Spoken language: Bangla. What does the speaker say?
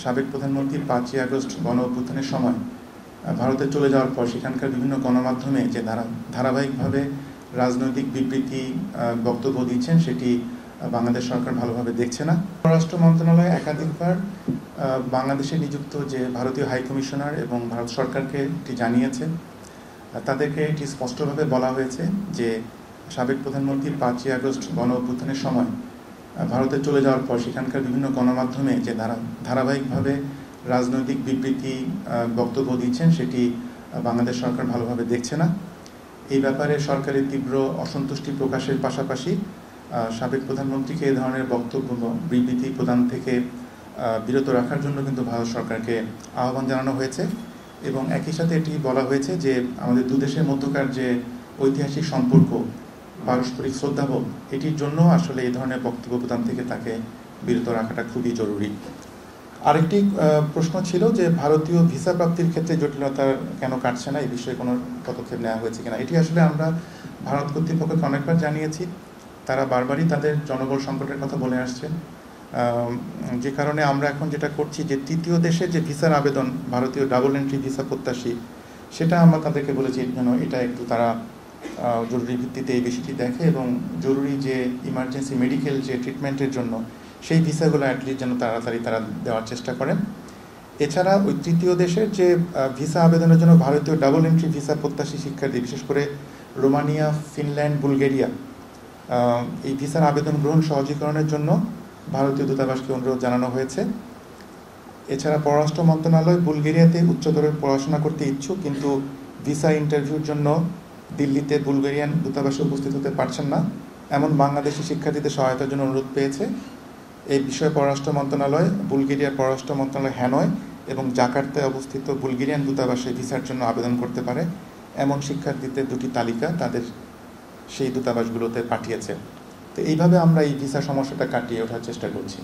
সাবেক প্রধানমন্ত্রীর ৫ই আগস্ট গণ অভ্যুত্থানের সময় ভারতে চলে যাওয়ার পর সেখানকার বিভিন্ন গণমাধ্যমে যে ধারাবাহিকভাবে রাজনৈতিক বিবৃতি বক্তব্য দিচ্ছেন সেটি বাংলাদেশ সরকার ভালোভাবে দেখছে না। পররাষ্ট্র মন্ত্রণালয় একাধিকবার বাংলাদেশে নিযুক্ত যে ভারতীয় হাইকমিশনার এবং ভারত সরকারকে এটি জানিয়েছে। তাদেরকে এটি স্পষ্টভাবে বলা হয়েছে যে সাবেক প্রধানমন্ত্রীর ৫ই আগস্ট গণ অভ্যুত্থানের সময় ভারতে চলে যাওয়ার পর সেখানকার বিভিন্ন গণমাধ্যমে যে ধারাবাহিকভাবে রাজনৈতিক বিবৃতি বক্তব্য দিচ্ছেন সেটি বাংলাদেশ সরকার ভালোভাবে দেখছে না। এই ব্যাপারে সরকারের তীব্র অসন্তুষ্টি প্রকাশের পাশাপাশি সাবেক প্রধানমন্ত্রীকে এই ধরনের বক্তব্য বিবৃতি প্রদান থেকে বিরত রাখার জন্য কিন্তু ভারত সরকারকে আহ্বান জানানো হয়েছে এবং একই সাথে এটি বলা হয়েছে যে আমাদের দুদেশের মধ্যকার যে ঐতিহাসিক সম্পর্ক, পারস্পরিক শ্রদ্ধাবোধ, এটির জন্য আসলে এই ধরনের বক্তব্য প্রদান থেকে তাকে বিরত রাখাটা খুবই জরুরি। আরেকটি প্রশ্ন ছিল যে ভারতীয় ভিসা প্রাপ্তির ক্ষেত্রে জটিলতা কেন কাটছে না, এই বিষয়ে কোনো পদক্ষেপ নেওয়া হয়েছে কিনা। এটি আসলে আমরা ভারত কর্তৃপক্ষকে অনেকবার জানিয়েছি। তারা বারবারই তাদের জনবল সংকটের কথা বলে আসছে, যে কারণে আমরা এখন যেটা করছি যে তৃতীয় দেশের যে ভিসার আবেদন, ভারতীয় ডাবল এন্ট্রি ভিসা প্রত্যাশী, সেটা আমরা তাদেরকে বলেছি যেন এটা একটু তারা জরুরি ভিত্তিতে এই বিষয়টি দেখে এবং জরুরি যে ইমার্জেন্সি মেডিকেল যে ট্রিটমেন্টের জন্য সেই ভিসাগুলো অ্যাটলিস্ট যেন তাড়াতাড়ি তারা দেওয়ার চেষ্টা করেন। এছাড়া ওই তৃতীয় দেশের যে ভিসা আবেদনের জন্য ভারতীয় ডাবল এন্ট্রি ভিসা প্রত্যাশী শিক্ষার্থী, বিশেষ করে রোমানিয়া, ফিনল্যান্ড, বুলগেরিয়া, এই ভিসার আবেদন গ্রহণ সহজীকরণের জন্য ভারতীয় দূতাবাসকে অনুরোধ জানানো হয়েছে। এছাড়া পররাষ্ট্র মন্ত্রণালয় বুলগেরিয়াতে উচ্চতরের পড়াশোনা করতে ইচ্ছুক, কিন্তু ভিসা ইন্টারভিউর জন্য দিল্লিতে বুলগেরিয়ান দূতাবাসে উপস্থিত হতে পারছেন না এমন বাংলাদেশি শিক্ষার্থীদের সহায়তার জন্য অনুরোধ পেয়েছে। এই বিষয়ে পররাষ্ট্র মন্ত্রণালয় বুলগেরিয়ার পররাষ্ট্র মন্ত্রণালয় হ্যানয় এবং জাকার্তায় অবস্থিত বুলগেরিয়ান দূতাবাসে ভিসার জন্য আবেদন করতে পারে এমন শিক্ষার্থীদের দুটি তালিকা তাদের সেই দূতাবাসগুলোতে পাঠিয়েছে। তো এইভাবে আমরা এই ভিসা সমস্যাটা কাটিয়ে ওঠার চেষ্টা করছি।